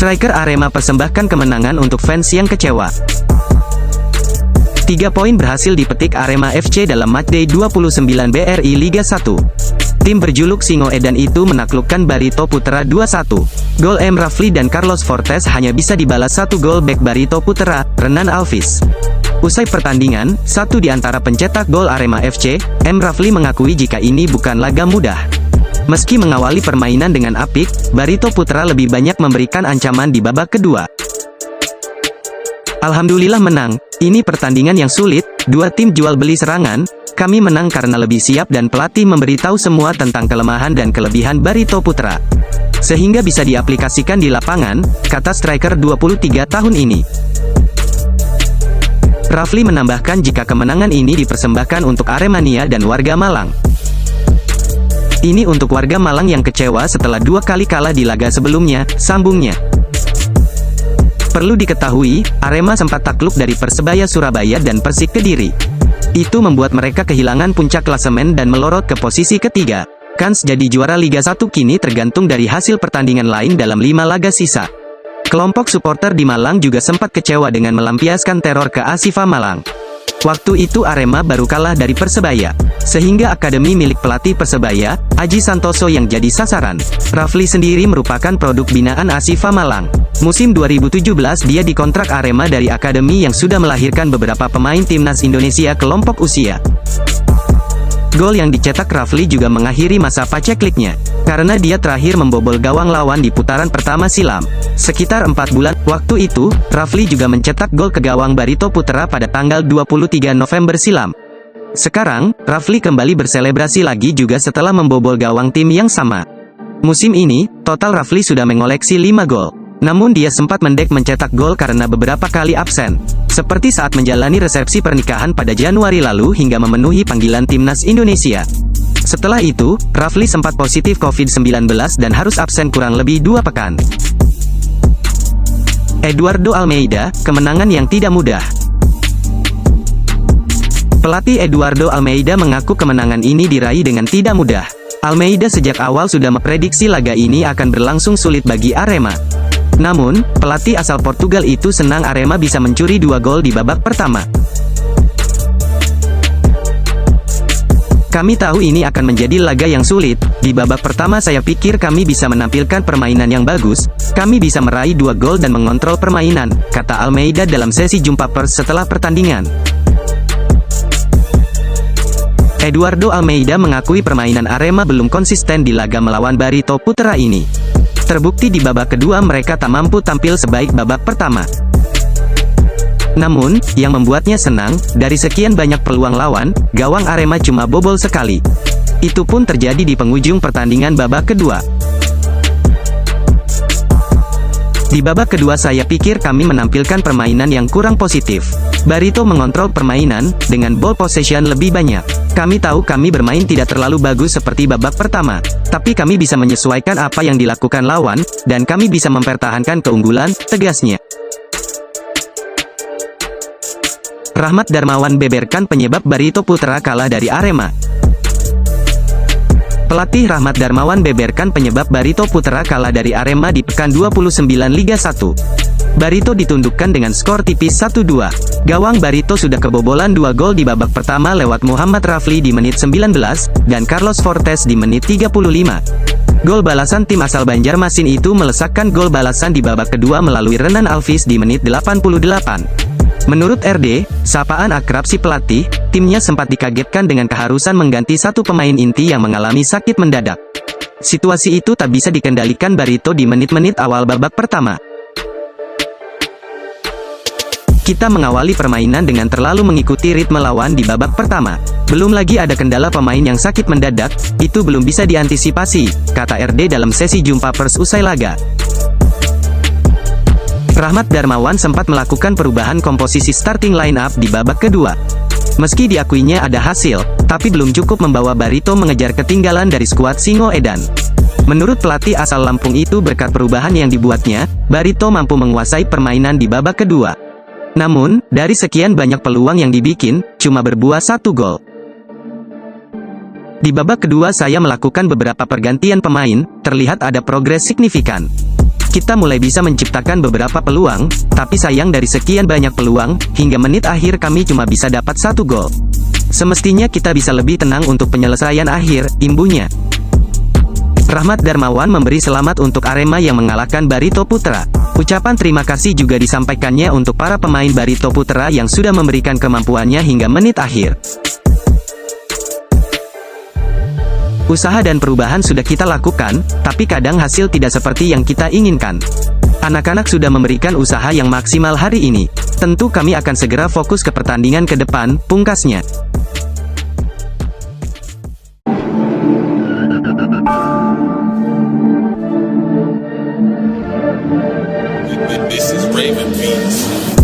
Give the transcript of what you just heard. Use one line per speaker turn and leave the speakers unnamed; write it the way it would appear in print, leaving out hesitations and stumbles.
Striker Arema persembahkan kemenangan untuk fans yang kecewa. 3 poin berhasil dipetik Arema FC dalam matchday 29 BRI Liga 1. Tim berjuluk Singo Edan itu menaklukkan Barito Putra 2-1. Gol M. Rafli dan Carlos Fortes hanya bisa dibalas 1 gol bek Barito Putra, Renan Alvis. Usai pertandingan, satu di antara pencetak gol Arema FC, M. Rafli mengakui jika ini bukan laga mudah. Meski mengawali permainan dengan apik, Barito Putra lebih banyak memberikan ancaman di babak kedua. Alhamdulillah menang. Ini pertandingan yang sulit, dua tim jual beli serangan. Kami menang karena lebih siap dan pelatih memberitahu semua tentang kelemahan dan kelebihan Barito Putra. Sehingga bisa diaplikasikan di lapangan, kata striker 23 tahun ini. Rafli menambahkan jika kemenangan ini dipersembahkan untuk Aremania dan warga Malang. Ini untuk warga Malang yang kecewa setelah 2 kali kalah di laga sebelumnya, sambungnya. Perlu diketahui, Arema sempat takluk dari Persebaya Surabaya dan Persik Kediri. Itu membuat mereka kehilangan puncak klasemen dan melorot ke posisi ketiga. Kans jadi juara Liga 1 kini tergantung dari hasil pertandingan lain dalam 5 laga sisa. Kelompok supporter di Malang juga sempat kecewa dengan melampiaskan teror ke Asifa Malang. Waktu itu Arema baru kalah dari Persebaya, sehingga akademi milik pelatih Persebaya, Aji Santoso yang jadi sasaran. Rafli sendiri merupakan produk binaan Asifa Malang. Musim 2017 dia dikontrak Arema dari akademi yang sudah melahirkan beberapa pemain timnas Indonesia kelompok usia. Gol yang dicetak Rafli juga mengakhiri masa pacekliknya, karena dia terakhir membobol gawang lawan di putaran pertama silam. Sekitar 4 bulan, waktu itu, Rafli juga mencetak gol ke gawang Barito Putra pada tanggal 23 November silam. Sekarang, Rafli kembali berselebrasi lagi juga setelah membobol gawang tim yang sama. Musim ini, total Rafli sudah mengoleksi 5 gol. Namun dia sempat mendek mencetak gol karena beberapa kali absen. Seperti saat menjalani resepsi pernikahan pada Januari lalu hingga memenuhi panggilan timnas Indonesia. Setelah itu, Rafli sempat positif COVID-19 dan harus absen kurang lebih 2 pekan. Eduardo Almeida, kemenangan yang tidak mudah. Pelatih Eduardo Almeida mengaku kemenangan ini diraih dengan tidak mudah. Almeida sejak awal sudah memprediksi laga ini akan berlangsung sulit bagi Arema. Namun, pelatih asal Portugal itu senang Arema bisa mencuri 2 gol di babak pertama. Kami tahu ini akan menjadi laga yang sulit. Di babak pertama saya pikir kami bisa menampilkan permainan yang bagus. Kami bisa meraih 2 gol dan mengontrol permainan, kata Almeida dalam sesi jumpa pers setelah pertandingan. Eduardo Almeida mengakui permainan Arema belum konsisten di laga melawan Barito Putra ini. Terbukti di babak kedua mereka tak mampu tampil sebaik babak pertama. Namun, yang membuatnya senang, dari sekian banyak peluang lawan, gawang Arema cuma bobol sekali. Itu pun terjadi di penghujung pertandingan babak kedua. Di babak kedua saya pikir kami menampilkan permainan yang kurang positif. Barito mengontrol permainan, dengan ball possession lebih banyak. Kami tahu kami bermain tidak terlalu bagus seperti babak pertama, tapi kami bisa menyesuaikan apa yang dilakukan lawan, dan kami bisa mempertahankan keunggulan, tegasnya. Rahmat Darmawan beberkan penyebab Barito Putra kalah dari Arema. Pelatih Rahmat Darmawan beberkan penyebab Barito Putra kalah dari Arema di pekan 29 Liga 1. Barito ditundukkan dengan skor tipis 1-2. Gawang Barito sudah kebobolan 2 gol di babak pertama lewat Muhammad Rafli di menit 19, dan Carlos Fortes di menit 35. Gol balasan tim asal Banjarmasin itu melesakkan gol balasan di babak kedua melalui Renan Alvis di menit 88. Menurut RD, sapaan akrab si pelatih, timnya sempat dikagetkan dengan keharusan mengganti satu pemain inti yang mengalami sakit mendadak. Situasi itu tak bisa dikendalikan Barito di menit-menit awal babak pertama. Kita mengawali permainan dengan terlalu mengikuti ritme lawan di babak pertama. Belum lagi ada kendala pemain yang sakit mendadak, itu belum bisa diantisipasi, kata RD dalam sesi jumpa pers usai laga. Rahmat Darmawan sempat melakukan perubahan komposisi starting line up di babak kedua. Meski diakuinya ada hasil, tapi belum cukup membawa Barito mengejar ketinggalan dari skuad Singo Edan. Menurut pelatih asal Lampung itu berkat perubahan yang dibuatnya, Barito mampu menguasai permainan di babak kedua. Namun, dari sekian banyak peluang yang dibikin, cuma berbuah 1 gol. Di babak kedua saya melakukan beberapa pergantian pemain, terlihat ada progres signifikan. Kita mulai bisa menciptakan beberapa peluang, tapi sayang dari sekian banyak peluang, hingga menit akhir kami cuma bisa dapat 1 gol. Semestinya kita bisa lebih tenang untuk penyelesaian akhir, imbuhnya. Rahmat Darmawan memberi selamat untuk Arema yang mengalahkan Barito Putra. Ucapan terima kasih juga disampaikannya untuk para pemain Barito Putra yang sudah memberikan kemampuannya hingga menit akhir. Usaha dan perubahan sudah kita lakukan, tapi kadang hasil tidak seperti yang kita inginkan. Anak-anak sudah memberikan usaha yang maksimal hari ini. Tentu kami akan segera fokus ke pertandingan ke depan, pungkasnya.
This is Raven Beats.